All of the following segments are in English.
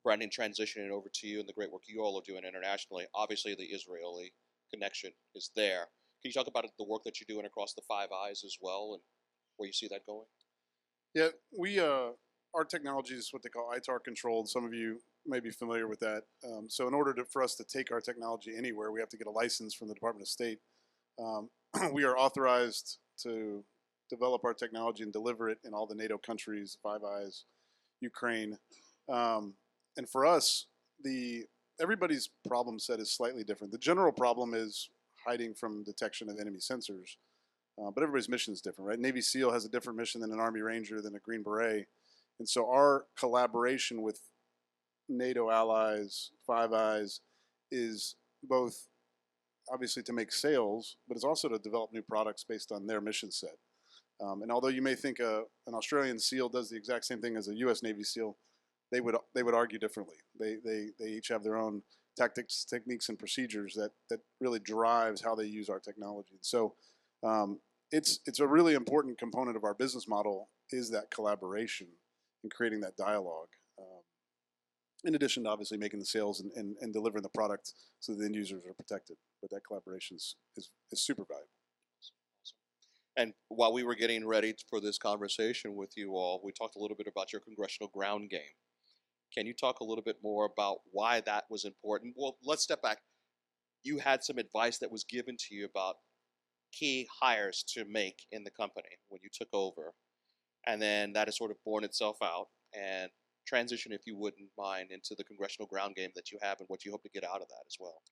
Brandon, transitioning over to you and the great work you all are doing internationally. Obviously, the Israeli connection is there. Can you talk about the work that you're doing across the Five Eyes as well, and where you see that going? Yeah, our technology is what they call ITAR-controlled. Some of you may be familiar with that. So in order for us to take our technology anywhere, we have to get a license from the Department of State. We are authorized to develop our technology and deliver it in all the NATO countries, Five Eyes, Ukraine. And for us, everybody's problem set is slightly different. The general problem is hiding from detection of enemy sensors. But everybody's mission is different, right? Navy SEAL has a different mission than an Army Ranger, than a Green Beret. And so our collaboration with NATO allies, Five Eyes, is both obviously to make sales, but it's also to develop new products based on their mission set. And although you may think an Australian SEAL does the exact same thing as a U.S. Navy SEAL, they would argue differently. They each have their own tactics, techniques, and procedures that really drives how they use our technology. So it's a really important component of our business model, is that collaboration and creating that dialogue. In addition to obviously making the sales and delivering the product so the end users are protected. But that collaboration is super valuable. And while we were getting ready for this conversation with you all, we talked a little bit about your congressional ground game. Can you talk a little bit more about why that was important? Well, let's step back. You had some advice that was given to you about key hires to make in the company when you took over. And then that has sort of borne itself out, and transition, if you wouldn't mind, into the congressional ground game that you have and what you hope to get out of that as well.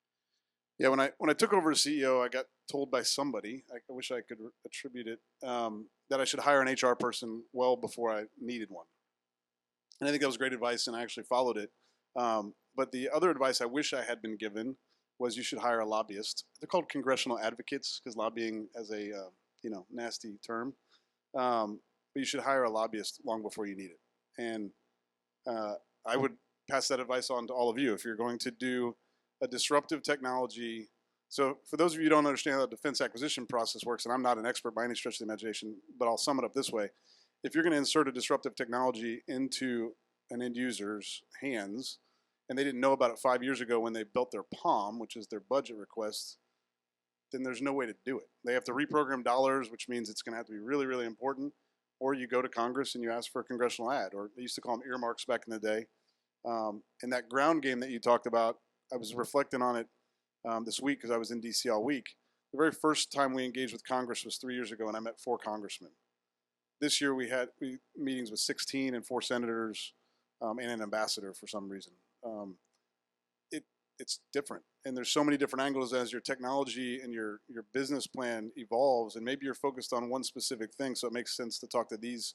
Yeah, when I took over as CEO, I got told by somebody, I wish I could attribute it, that I should hire an HR person well before I needed one. And I think that was great advice, and I actually followed it. But the other advice I wish I had been given was you should hire a lobbyist. They're called congressional advocates, because lobbying as a nasty term. But you should hire a lobbyist long before you need it. And I would pass that advice on to all of you. If you're going to do a disruptive technology, so for those of you who don't understand how the defense acquisition process works, and I'm not an expert by any stretch of the imagination, but I'll sum it up this way. If you're going to insert a disruptive technology into an end user's hands, and they didn't know about it 5 years ago when they built their POM, which is their budget request, then there's no way to do it. They have to reprogram dollars, which means it's going to have to be really, really important. Or you go to Congress and you ask for a congressional ad, or they used to call them earmarks back in the day. And that ground game that you talked about, I was reflecting on it this week because I was in DC all week. The very first time we engaged with Congress was 3 years ago, and I met 4 congressmen. This year we had meetings with 16 and 4 senators and an ambassador for some reason. It's different, and there's so many different angles as your technology and your business plan evolves, and maybe you're focused on one specific thing, so it makes sense to talk to these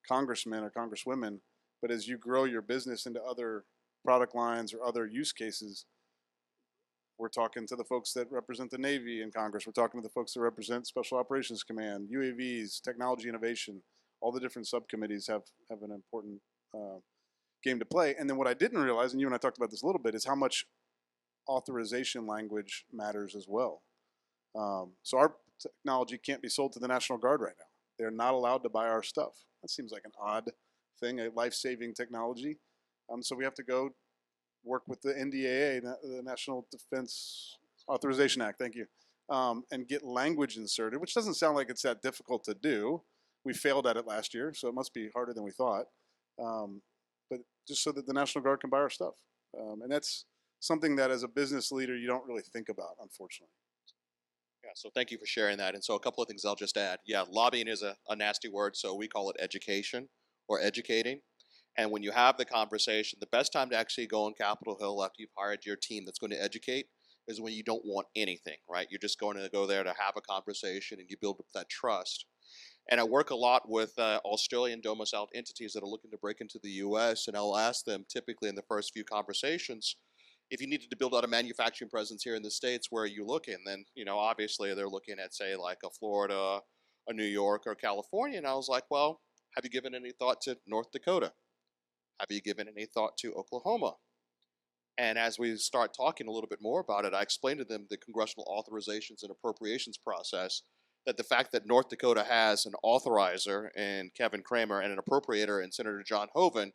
congressmen or congresswomen. But as you grow your business into other product lines or other use cases, we're talking to the folks that represent the Navy in Congress. We're talking to the folks that represent Special Operations Command, UAVs, technology innovation. All the different subcommittees have an important game to play. And then what I didn't realize, and you and I talked about this a little bit, is how much authorization language matters as well. So our technology can't be sold to the National Guard right now. They're not allowed to buy our stuff. That seems like an odd thing, a life-saving technology. So we have to go work with the NDAA, the National Defense Authorization Act, thank you, and get language inserted, which doesn't sound like it's that difficult to do. We failed at it last year, so it must be harder than we thought. But just so that the National Guard can buy our stuff. And that's something that as a business leader you don't really think about, unfortunately. Yeah, so thank you for sharing that. And so a couple of things I'll just add. Yeah, lobbying is a nasty word, so we call it education or educating. And when you have the conversation, the best time to actually go on Capitol Hill after you've hired your team that's going to educate is when you don't want anything, right? You're just going to go there to have a conversation and you build up that trust. And I work a lot with Australian domiciled entities that are looking to break into the U.S., and I'll ask them typically in the first few conversations, if you needed to build out a manufacturing presence here in the States, where are you looking? Then, obviously they're looking at, say, like a Florida, a New York, or California. And I was like, well, have you given any thought to North Dakota? Have you given any thought to Oklahoma? And as we start talking a little bit more about it, I explained to them the congressional authorizations and appropriations process, that the fact that North Dakota has an authorizer in Kevin Cramer and an appropriator in Senator John Hoeven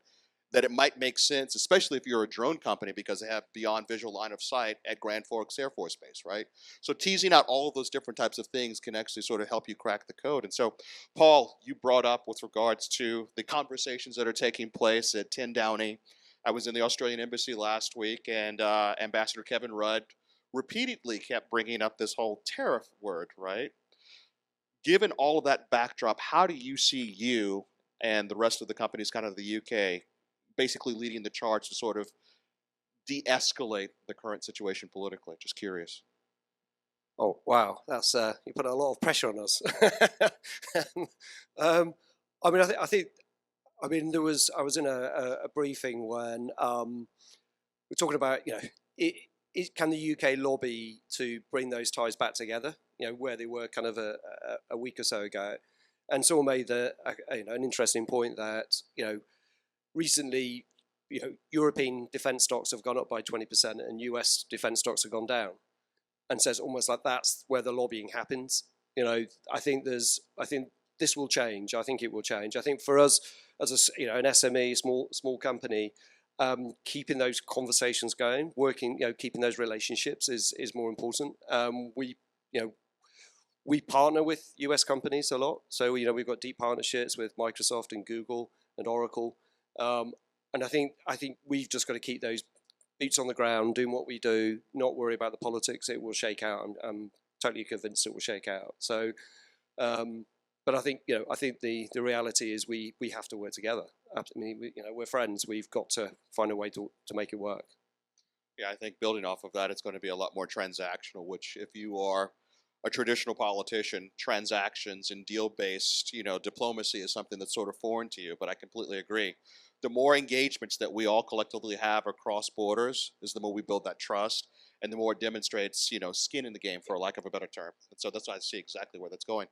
that it might make sense, especially if you're a drone company, because they have beyond visual line of sight at Grand Forks Air Force Base, right? So teasing out all of those different types of things can actually sort of help you crack the code. And so, Paul, you brought up with regards to the conversations that are taking place at 10 Downey. I was in the Australian Embassy last week, and Ambassador Kevin Rudd repeatedly kept bringing up this whole tariff word, right? Given all of that backdrop, how do you see you and the rest of the companies, kind of the UK, basically leading the charge to sort of de-escalate the current situation politically? Just curious. Oh wow, that's you put a lot of pressure on us. I mean, I think, I mean, I was in a briefing when we're talking about, can the UK lobby to bring those ties back together, where they were kind of a week or so ago, and someone made an interesting point that recently, European defence stocks have gone up by 20% and US defence stocks have gone down, and says almost like that's where the lobbying happens. I think this will change. I think it will change. I think for us as an SME, small company, keeping those conversations going, working, keeping those relationships is more important. We partner with US companies a lot, so we've got deep partnerships with Microsoft and Google and Oracle, and I think we've just got to keep those boots on the ground, doing what we do, not worry about the politics. It will shake out. I'm totally convinced it will shake out. So, but I think the reality is we have to work together. I mean, we're friends. We've got to find a way to make it work. Yeah, I think building off of that, it's going to be a lot more transactional, which if you are a traditional politician, transactions and deal-based, diplomacy is something that's sort of foreign to you, but I completely agree. The more engagements that we all collectively have across borders is the more we build that trust, and the more it demonstrates, skin in the game, for lack of a better term. And so that's why I see exactly where that's going.